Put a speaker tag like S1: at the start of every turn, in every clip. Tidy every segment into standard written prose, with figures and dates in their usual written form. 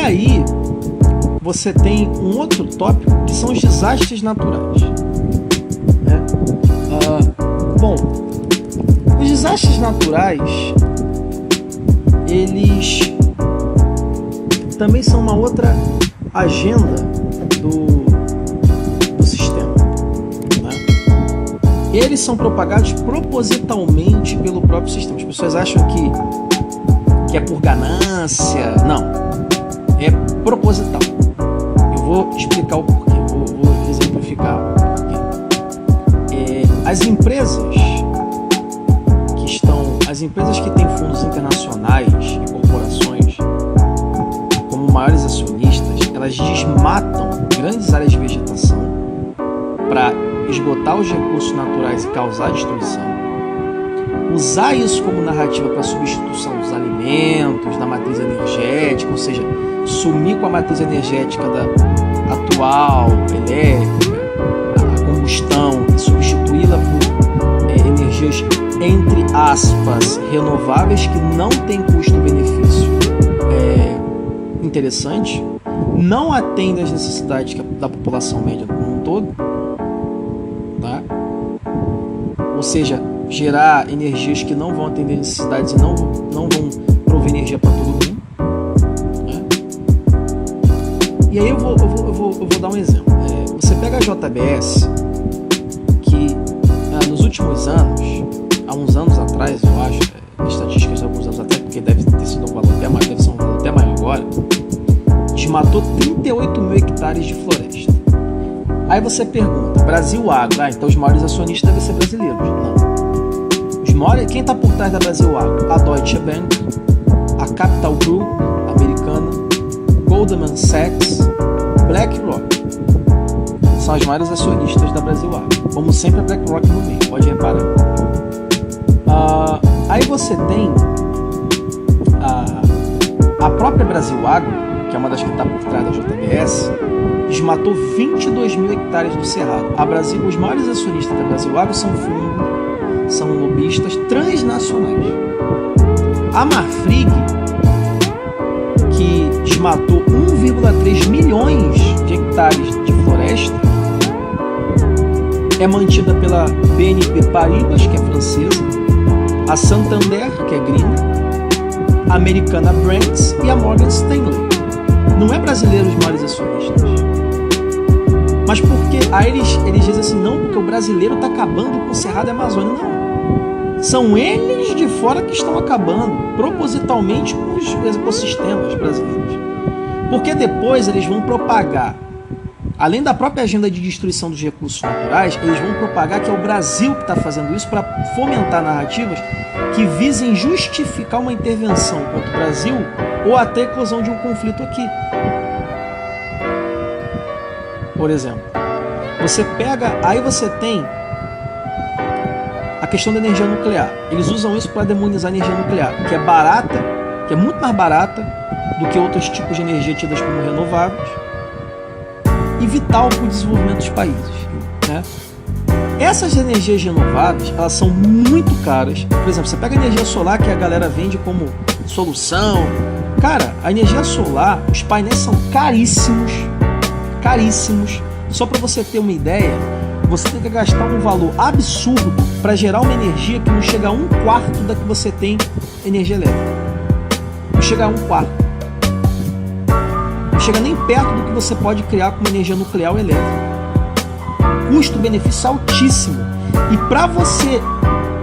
S1: aí você tem um outro tópico que são os desastres naturais, né? Bom, os desastres naturais, eles também são uma outra agenda do sistema, né? Eles são propagados propositalmente pelo próprio sistema. As pessoas acham que é por ganância. Não, é proposital. Eu vou explicar o porquê, vou exemplificar o porquê. As empresas que têm fundos internacionais e corporações como maiores acionistas, elas desmatam grandes áreas de vegetação para esgotar os recursos naturais e causar destruição. Usar isso como narrativa para substituição dos alimentos, da matriz energética, ou seja, sumir com a matriz energética da atual, elétrica, a combustão, e substituí-la por energias, entre aspas, renováveis, que não tem custo-benefício interessante, não atendem às necessidades da população média como um todo, tá? Ou seja, gerar energias que não vão atender necessidades e não vão prover energia para todo mundo, né? E aí eu vou dar um exemplo. Você pega a JBS, que nos últimos anos, há uns anos atrás, eu acho, estatísticas de alguns anos atrás, porque deve ter sido um valor até maior, deve ser um valor até maior agora, desmatou 38 mil hectares de floresta. Aí você pergunta, Brasil Agro, então os maiores acionistas devem ser brasileiros. Não. Quem está por trás da Brasil Agro? A Deutsche Bank, a Capital Group americana, Goldman Sachs, BlackRock. São as maiores acionistas da Brasil Agro. Como sempre, a BlackRock no meio, pode reparar. Aí você tem a própria Brasil Agro, que é uma das que está por trás da JBS, desmatou 22 mil hectares do Cerrado. Os maiores acionistas da Brasil Agro são fundos, são lobistas transnacionais. A Marfrig, que desmatou 1,3 milhões de hectares de floresta, é mantida pela BNP Paribas, que é francesa, a Santander, que é gringa, a americana Brands e a Morgan Stanley. Não é brasileiro os maiores acionistas. Mas porque aí eles dizem assim, não, porque o brasileiro está acabando com o Cerrado e a Amazônia. Não. São eles de fora que estão acabando propositalmente com os ecossistemas brasileiros. Porque depois eles vão propagar, além da própria agenda de destruição dos recursos naturais, eles vão propagar que é o Brasil que está fazendo isso para fomentar narrativas que visem justificar uma intervenção contra o Brasil ou até a eclosão de um conflito aqui. Por exemplo, aí você tem a questão da energia nuclear. Eles usam isso para demonizar a energia nuclear, que é barata, que é muito mais barata do que outros tipos de energia tidas como renováveis e vital para o desenvolvimento dos países, né? Essas energias renováveis, elas são muito caras. Por exemplo, você pega a energia solar, que a galera vende como solução. Cara, a energia solar, os painéis são caríssimos. Caríssimos. Só para você ter uma ideia, você tem que gastar um valor absurdo para gerar uma energia que não chega a 1/4 da que você tem energia elétrica. Não chega a 1/4. Não chega nem perto do que você pode criar com uma energia nuclear ou elétrica. Custo-benefício altíssimo. E para você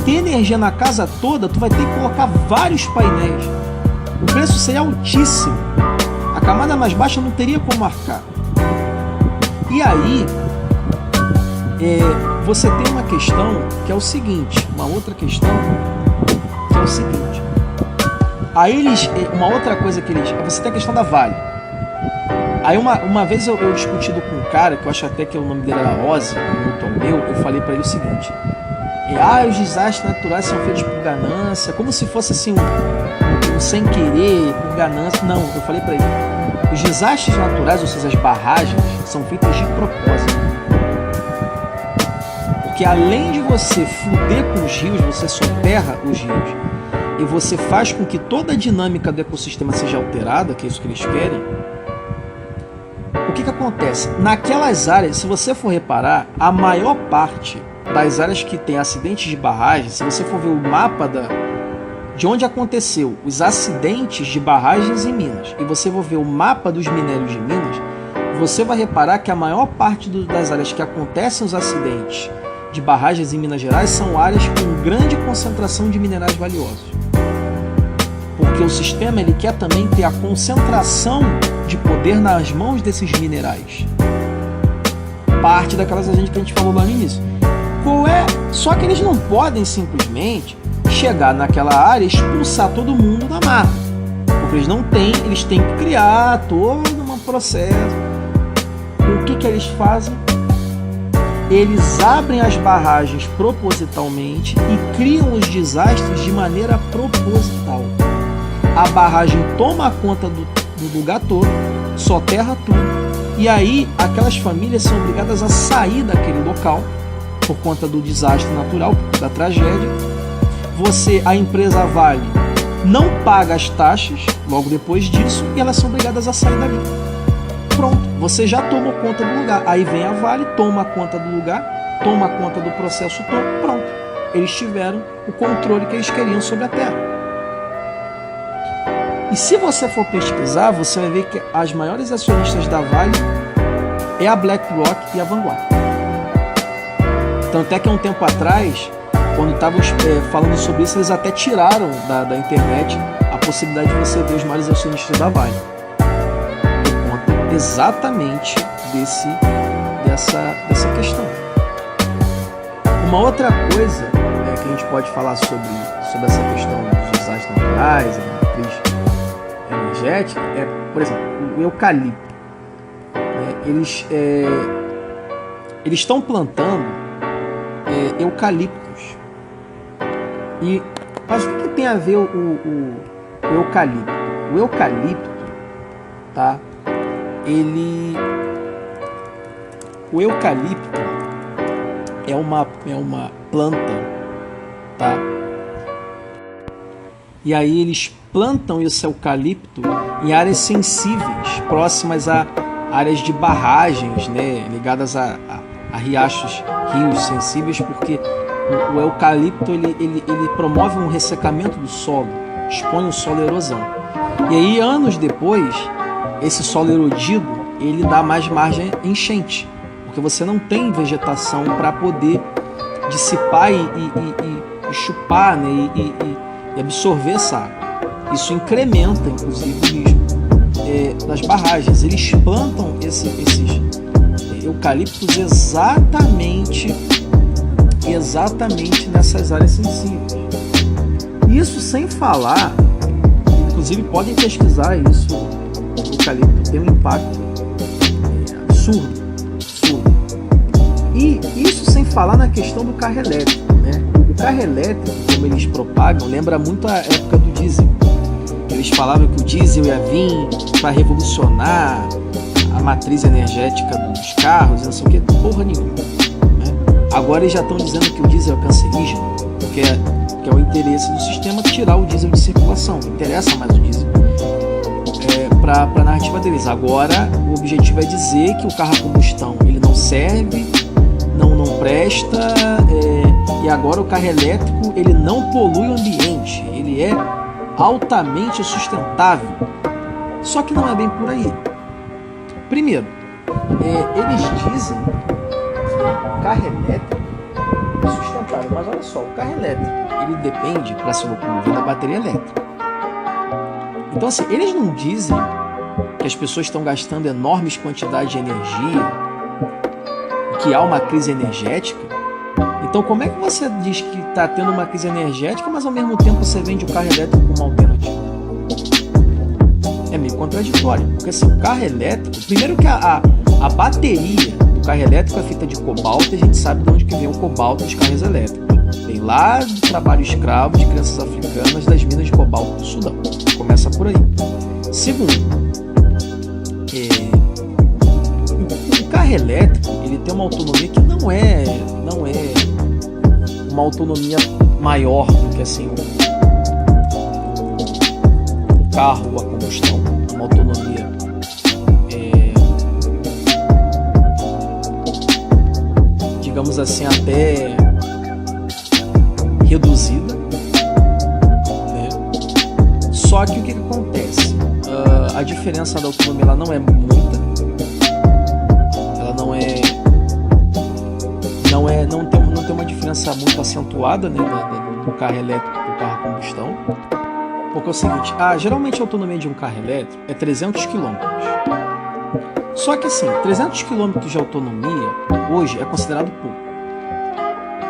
S1: ter energia na casa toda, tu vai ter que colocar vários painéis. O preço seria altíssimo. A camada mais baixa não teria como arcar. E aí, você tem uma questão que é o seguinte, uma outra questão que é o seguinte. Aí uma outra coisa que você tem a questão da Vale. Aí uma vez eu discutindo com um cara, que eu acho até que o nome dele era Ozzy, eu falei pra ele o seguinte: os desastres naturais são feitos por ganância, como se fosse assim um sem querer, por ganância. Não, eu falei pra ele, os desastres naturais, ou seja, as barragens, são feitas de propósito. Porque além de você foder com os rios, você soterra os rios e você faz com que toda a dinâmica do ecossistema seja alterada, que é isso que eles querem. o que acontece? Naquelas áreas, se você for reparar, a maior parte das áreas que tem acidentes de barragem, se você for ver o mapa de onde aconteceu os acidentes de barragens em Minas, e você for ver o mapa dos minérios de Minas, você vai reparar que a maior parte das áreas que acontecem os acidentes de barragens em Minas Gerais são áreas com grande concentração de minerais valiosos. Porque o sistema ele quer também ter a concentração de poder nas mãos desses minerais. Parte daquelas agentes que a gente falou lá no início. Só que eles não podem simplesmente chegar naquela área e expulsar todo mundo da mata. Porque eles têm que criar todo um processo. O que eles fazem? Eles abrem as barragens propositalmente e criam os desastres de maneira proposital. A barragem toma conta do lugar todo, soterra tudo, e aí aquelas famílias são obrigadas a sair daquele local por conta do desastre natural, por conta da tragédia. A empresa Vale, não paga as taxas logo depois disso e elas são obrigadas a sair dali. Pronto, você já tomou conta do lugar. Aí vem a Vale, toma conta do lugar, toma conta do processo todo, pronto. Eles tiveram o controle que eles queriam sobre a terra. E se você for pesquisar, você vai ver que as maiores acionistas da Vale é a BlackRock e a Vanguard. Tanto é que há um tempo atrás, quando estavam falando sobre isso, eles até tiraram da internet a possibilidade de você ver os maiores acionistas da Vale. Por conta exatamente dessa questão. Uma outra coisa que a gente pode falar sobre essa questão dos desastres naturais, a matriz energética, por exemplo, o eucalipto. Eles estão plantando eucaliptos. Mas o que tem a ver o eucalipto? O eucalipto, tá? O eucalipto é uma planta, tá? E aí eles plantam esse eucalipto em áreas sensíveis, próximas a áreas de barragens, né, ligadas a riachos, rios sensíveis, porque o eucalipto ele promove um ressecamento do solo, expõe o solo à erosão. E aí, anos depois, esse solo erodido, ele dá mais margem à enchente, porque você não tem vegetação para poder dissipar e chupar, né, e absorver essa água. Isso incrementa, inclusive, o risco das barragens. Eles plantam esses eucaliptos exatamente nessas áreas sensíveis. Isso sem falar, inclusive podem pesquisar isso, o eucalipto tem um impacto absurdo. E isso sem falar na questão do carro elétrico, né? O carro elétrico, como eles propagam, lembra muito a época do diesel. Eles falavam que o diesel ia vir para revolucionar a matriz energética dos carros, e não sei o que, porra nenhuma, né? Agora eles já estão dizendo que o diesel é cancerígeno, porque é o interesse do sistema tirar o diesel de circulação. Não interessa mais o diesel para a narrativa deles. Agora o objetivo é dizer que o carro a combustão ele não serve, não presta, e agora o carro elétrico ele não polui o ambiente, ele é altamente sustentável. Só que não é bem por aí. Primeiro, eles dizem que o carro elétrico é sustentável, mas olha só, o carro elétrico ele depende para se locomover da bateria elétrica. Então assim, eles não dizem que as pessoas estão gastando enormes quantidades de energia, que há uma crise energética. Então como é que você diz que está tendo uma crise energética, mas ao mesmo tempo você vende o carro elétrico como uma alternativa? É meio contraditório, porque assim, o carro elétrico, primeiro que a bateria do carro elétrico é feita de cobalto, e a gente sabe de onde que vem o cobalto dos carros elétricos. Vem lá do trabalho escravo de crianças africanas das minas de cobalto do Sudão. Começa por aí. Segundo, o carro elétrico ele tem uma autonomia que não é uma autonomia maior do que assim o carro a combustão, uma autonomia digamos assim, até reduzida, né? Só que o que acontece? A diferença da autonomia ela não é muita, ela não tem uma diferença muito acentuada, né, do carro elétrico para o carro a combustão, porque é o seguinte, geralmente a autonomia de um carro elétrico é 300 km. Só que assim, 300 km de autonomia hoje é considerado pouco.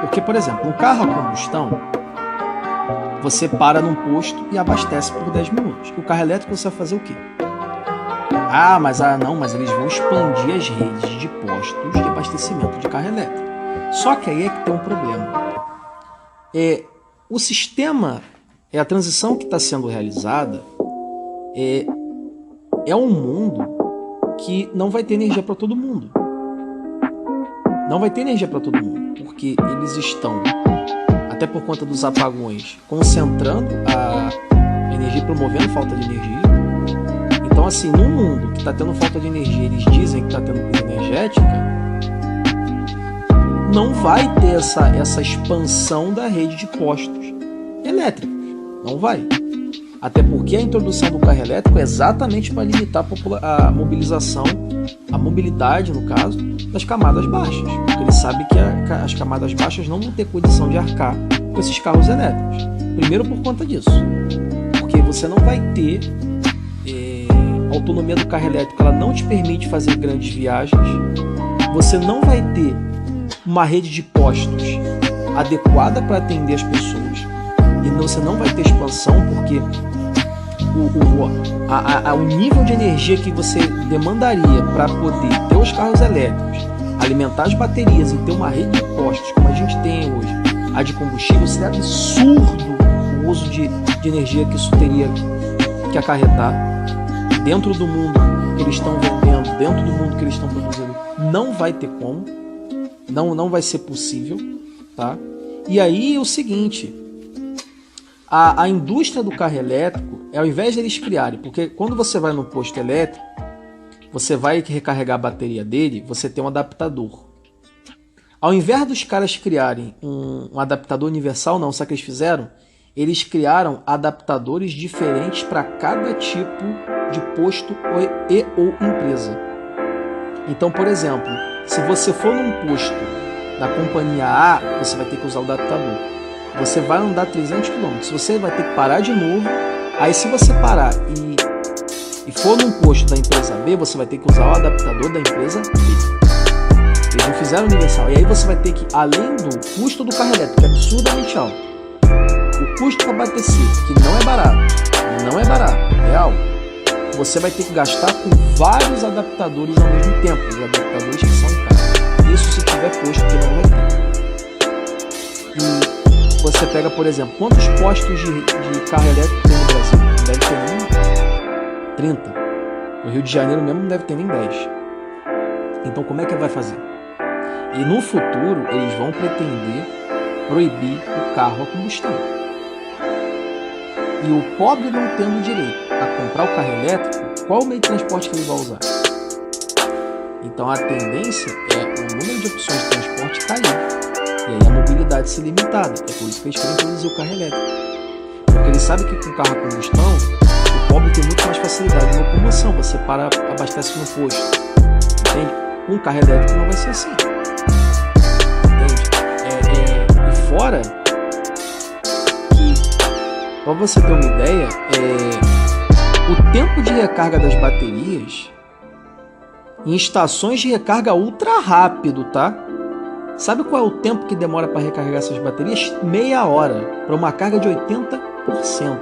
S1: Porque, por exemplo, um carro a combustão, você para num posto e abastece por 10 minutos. O carro elétrico você vai fazer o quê? Mas eles vão expandir as redes de postos de abastecimento de carro elétrico. Só que aí é que tem um problema. O sistema, a transição que está sendo realizada é um mundo que não vai ter energia para todo mundo. Não vai ter energia para todo mundo, porque eles estão, até por conta dos apagões, concentrando a energia, promovendo falta de energia. Então, assim, num mundo que está tendo falta de energia, eles dizem que está tendo crise energética, não vai ter essa expansão da rede de postos elétricos. Não vai. Até porque a introdução do carro elétrico é exatamente para limitar a mobilização, a mobilidade, no caso, das camadas baixas. Porque ele sabe que as camadas baixas não vão ter condição de arcar com esses carros elétricos. Primeiro por conta disso. Porque você não vai ter a autonomia do carro elétrico, ela não te permite fazer grandes viagens. Você não vai ter uma rede de postos adequada para atender as pessoas. E você não vai ter expansão, porque o nível de energia que você demandaria para poder ter os carros elétricos, alimentar as baterias e ter uma rede de postos como a gente tem hoje, a de combustível, seria absurdo o uso de energia que isso teria que acarretar dentro do mundo que eles estão vendendo, dentro do mundo que eles estão produzindo. Não vai ter como, não vai ser possível, tá? E aí é o seguinte, a indústria do carro elétrico, ao invés de eles criarem, porque quando você vai no posto elétrico, você vai recarregar a bateria dele, você tem um adaptador. Ao invés dos caras criarem um adaptador universal, não, sabe o que eles fizeram? Eles criaram adaptadores diferentes para cada tipo de posto ou empresa. Então, por exemplo, se você for num posto da companhia A, você vai ter que usar o adaptador. Você vai andar 300 km, você vai ter que parar de novo. Aí se você parar e for num posto da empresa B, você vai ter que usar o adaptador da empresa B. Eles não fizeram universal. E aí você vai ter que, além do custo do carro elétrico, que é absurdamente alto, o custo para abastecer, que não é barato, é alto, você vai ter que gastar com vários adaptadores ao mesmo tempo, os adaptadores que são caros. Isso se tiver posto, que não vai ter. E você pega, por exemplo, quantos postos de carro elétrico tem no Brasil? Não deve ter nem 30. No Rio de Janeiro mesmo não deve ter nem 10. Então como é que vai fazer? E no futuro eles vão pretender proibir o carro a combustão. E o pobre não tendo direito a comprar o carro elétrico, qual o meio de transporte que ele vai usar? Então a tendência é o número de opções de transporte cair. E aí a mobilidade ser limitada. É por isso que eles querem introduzir o carro elétrico. Porque eles sabem que com o carro a combustão, o pobre tem muito mais facilidade de locomoção. Você para, abastece no posto. Entende? Com o carro elétrico não vai ser assim. Entende? E fora que, para você ter uma ideia, o tempo de recarga das baterias em estações de recarga ultra rápido, tá? Sabe qual é o tempo que demora para recarregar essas baterias? Meia hora, para uma carga de 80%.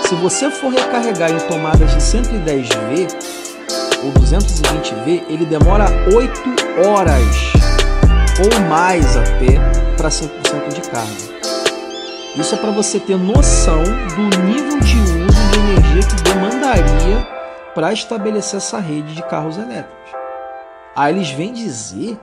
S1: Se você for recarregar em tomadas de 110V ou 220V, ele demora 8 horas ou mais até para 100% de carga. Isso é para você ter noção do nível de uso de energia que demandaria para estabelecer essa rede de carros elétricos. Aí eles vêm dizer